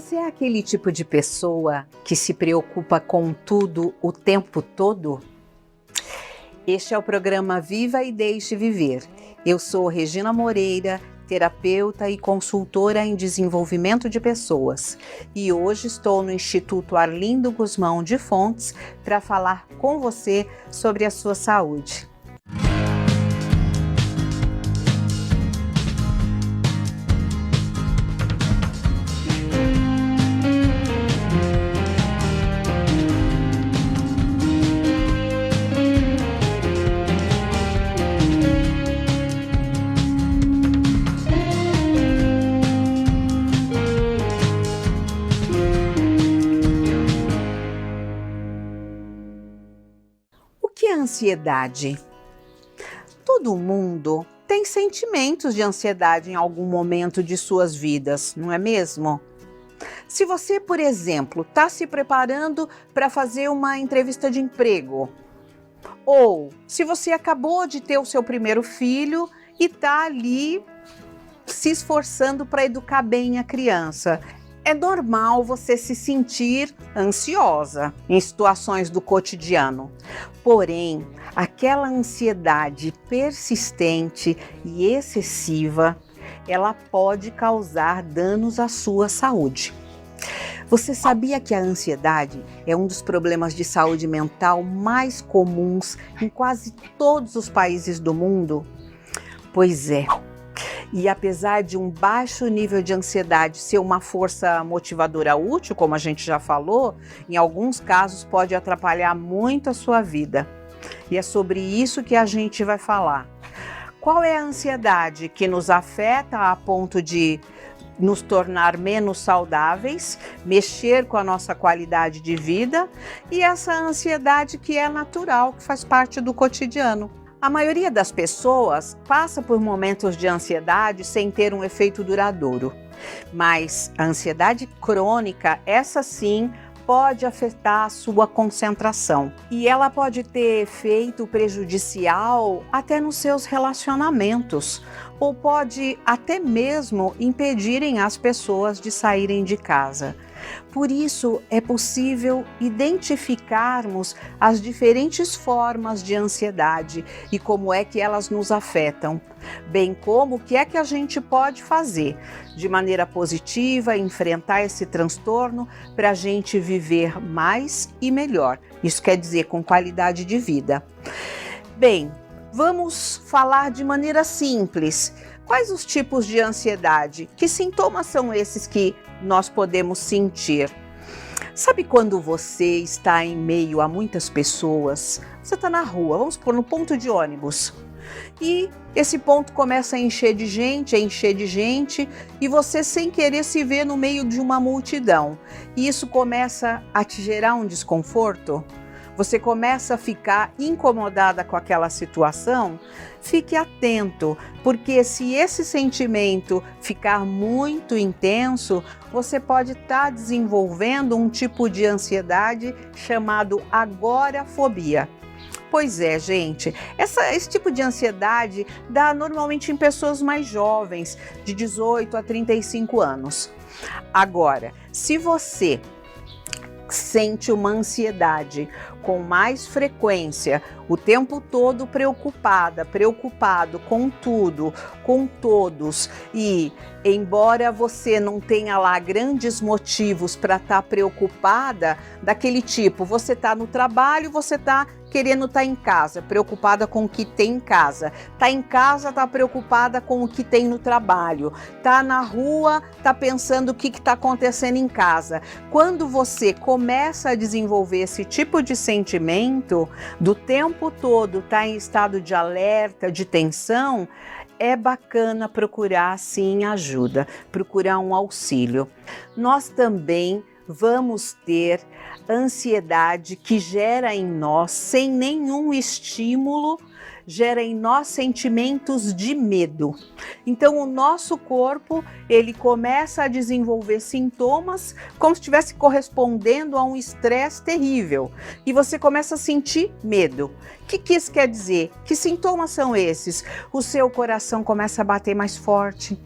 Você é aquele tipo de pessoa que se preocupa com tudo o tempo todo? Este é o programa Viva e Deixe Viver. Eu sou Regina Moreira, terapeuta e consultora em desenvolvimento de pessoas. E hoje estou no Instituto Arlindo Guzmão de Fontes para falar com você sobre a sua saúde. O que é ansiedade? Todo mundo tem sentimentos de ansiedade em algum momento de suas vidas, não é mesmo? Se você, por exemplo, está se preparando para fazer uma entrevista de emprego, ou se você acabou de ter o seu primeiro filho e está ali se esforçando para educar bem a criança, é normal você se sentir ansiosa em situações do cotidiano. Porém, aquela ansiedade persistente e excessiva, ela pode causar danos à sua saúde. Você sabia que a ansiedade é um dos problemas de saúde mental mais comuns em quase todos os países do mundo? Pois é. E apesar de um baixo nível de ansiedade ser uma força motivadora útil, como a gente já falou, em alguns casos pode atrapalhar muito a sua vida. E é sobre isso que a gente vai falar. Qual é a ansiedade que nos afeta a ponto de nos tornar menos saudáveis, mexer com a nossa qualidade de vida, e essa ansiedade que é natural, que faz parte do cotidiano? A maioria das pessoas passa por momentos de ansiedade sem ter um efeito duradouro, mas a ansiedade crônica, essa sim, pode afetar a sua concentração e ela pode ter efeito prejudicial até nos seus relacionamentos, ou pode até mesmo impedirem as pessoas de saírem de casa. Por isso, é possível identificarmos as diferentes formas de ansiedade e como é que elas nos afetam, bem como o que é que a gente pode fazer de maneira positiva, enfrentar esse transtorno para a gente viver mais e melhor. Isso quer dizer com qualidade de vida. Bem, vamos falar de maneira simples. Quais os tipos de ansiedade? Que sintomas são esses que nós podemos sentir? Sabe quando você está em meio a muitas pessoas? Você está na rua, vamos supor, no ponto de ônibus. E esse ponto começa a encher de gente, e você sem querer se vê no meio de uma multidão. E isso começa a te gerar um desconforto? Você começa a ficar incomodada com aquela situação? Fique atento, porque se esse sentimento ficar muito intenso, você pode estar desenvolvendo um tipo de ansiedade chamado agorafobia. Pois é, gente, esse tipo de ansiedade dá normalmente em pessoas mais jovens, de 18 a 35 anos. Agora, se você sente uma ansiedade com mais frequência, o tempo todo preocupado com tudo, com todos, e embora você não tenha lá grandes motivos para estar preocupada, daquele tipo, você está no trabalho, você está querendo estar em casa, preocupada com o que tem em casa. Está em casa, está preocupada com o que tem no trabalho. Está na rua, está pensando o que está acontecendo em casa. Quando você começa a desenvolver esse tipo de sentimento, do tempo todo estar em estado de alerta, de tensão, é bacana procurar sim ajuda, procurar um auxílio. Nós também vamos ter ansiedade que gera em nós, sem nenhum estímulo, gera em nós sentimentos de medo. Então o nosso corpo, ele começa a desenvolver sintomas como se estivesse correspondendo a um estresse terrível. E você começa a sentir medo. O que isso quer dizer? Que sintomas são esses? O seu coração começa a bater mais forte.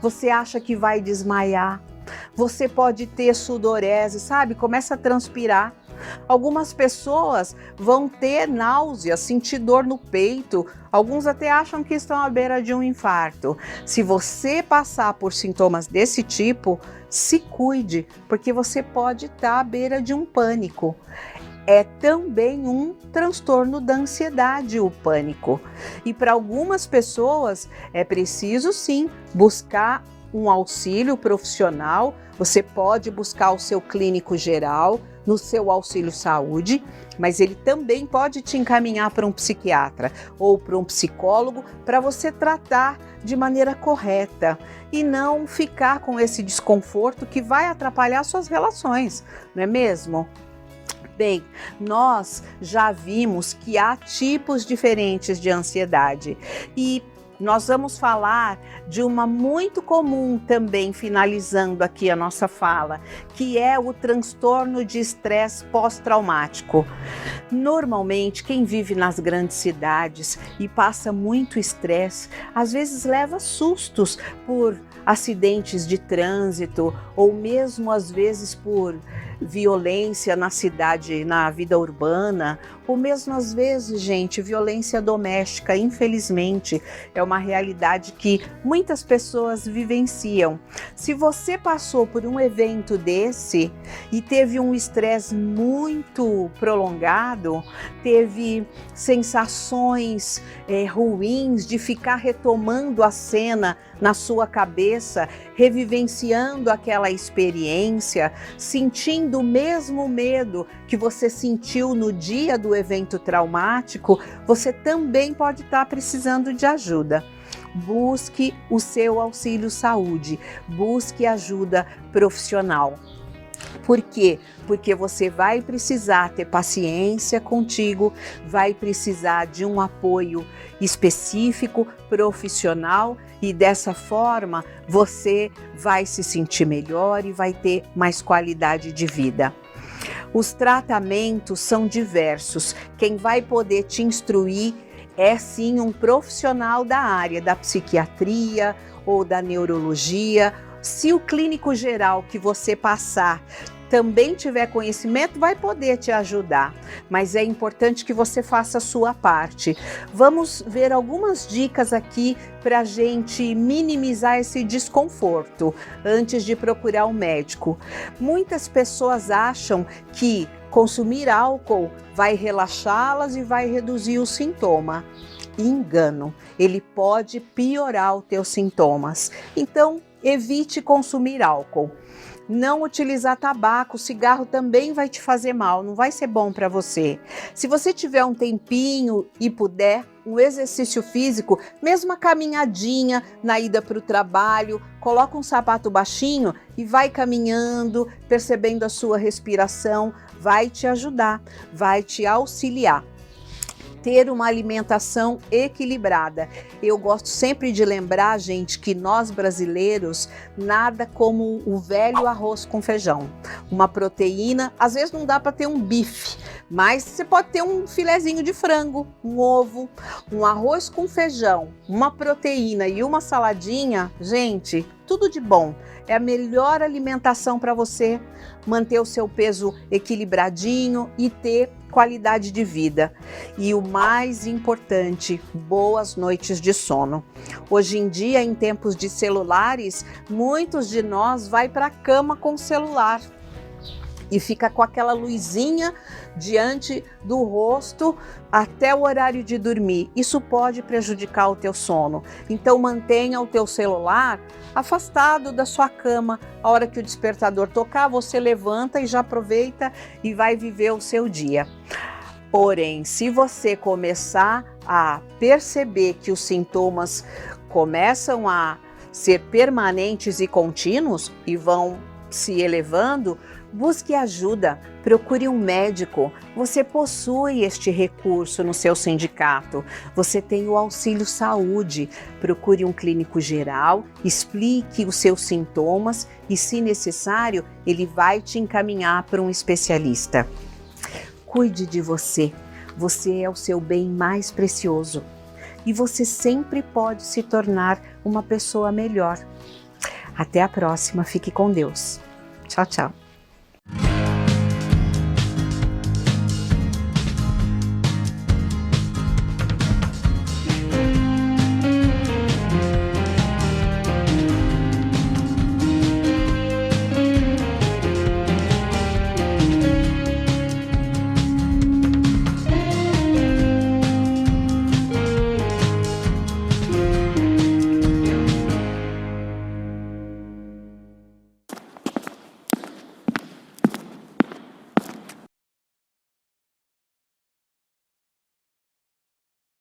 Você acha que vai desmaiar. Você pode ter sudorese, sabe? Começa a transpirar. Algumas pessoas vão ter náusea, sentir dor no peito. Alguns até acham que estão à beira de um infarto. Se você passar por sintomas desse tipo, se cuide, porque você pode estar à beira de um pânico. É também um transtorno da ansiedade, o pânico. E para algumas pessoas é preciso sim buscar um auxílio profissional. Você pode buscar o seu clínico geral no seu auxílio saúde, mas ele também pode te encaminhar para um psiquiatra ou para um psicólogo para você tratar de maneira correta e não ficar com esse desconforto que vai atrapalhar suas relações, não é mesmo? Bem, nós já vimos que há tipos diferentes de ansiedade e nós vamos falar de uma muito comum também, finalizando aqui a nossa fala, que é o transtorno de estresse pós-traumático. Normalmente, quem vive nas grandes cidades e passa muito estresse, às vezes leva sustos por acidentes de trânsito ou mesmo às vezes por violência na cidade, na vida urbana, ou mesmo às vezes, gente, violência doméstica, infelizmente, é uma realidade que muitas pessoas vivenciam. Se você passou por um evento desse e teve um estresse muito prolongado, teve sensações ruins de ficar retomando a cena na sua cabeça, revivenciando aquela experiência, sentindo o mesmo medo que você sentiu no dia do evento traumático, você também pode estar precisando de ajuda. Busque o seu auxílio saúde, busque ajuda profissional. Por quê? Porque você vai precisar ter paciência contigo, vai precisar de um apoio específico, profissional, e dessa forma você vai se sentir melhor e vai ter mais qualidade de vida. Os tratamentos são diversos. Quem vai poder te instruir é sim um profissional da área da psiquiatria ou da neurologia. Se o clínico geral que você passar também tiver conhecimento, vai poder te ajudar, mas é importante que você faça a sua parte. Vamos ver algumas dicas aqui para a gente minimizar esse desconforto antes de procurar um médico. Muitas pessoas acham que consumir álcool vai relaxá-las e vai reduzir o sintoma. Engano, ele pode piorar os teus sintomas. Então, evite consumir álcool. Não utilizar tabaco, cigarro também vai te fazer mal, não vai ser bom para você. Se você tiver um tempinho e puder, um exercício físico, mesmo uma caminhadinha na ida para o trabalho, coloca um sapato baixinho e vai caminhando, percebendo a sua respiração, vai te ajudar, vai te auxiliar. Ter uma alimentação equilibrada. Eu gosto sempre de lembrar, gente, que nós brasileiros, nada como o velho arroz com feijão. Uma proteína, às vezes não dá para ter um bife, mas você pode ter um filezinho de frango, um ovo, um arroz com feijão, uma proteína e uma saladinha. Gente, tudo de bom. É a melhor alimentação para você manter o seu peso equilibradinho e ter qualidade de vida. E o mais importante, boas noites de sono. Hoje em dia, em tempos de celulares, muitos de nós vai para a cama com o celular e fica com aquela luzinha diante do rosto até o horário de dormir. Isso pode prejudicar o teu sono. Então mantenha o teu celular afastado da sua cama. A hora que o despertador tocar, você levanta e já aproveita e vai viver o seu dia. Porém, se você começar a perceber que os sintomas começam a ser permanentes e contínuos e vão se elevando, busque ajuda, procure um médico. Você possui este recurso no seu sindicato. Você tem o auxílio saúde. Procure um clínico geral, explique os seus sintomas e, se necessário, ele vai te encaminhar para um especialista. Cuide de você. Você é o seu bem mais precioso. E você sempre pode se tornar uma pessoa melhor. Até a próxima, fique com Deus. Tchau, tchau.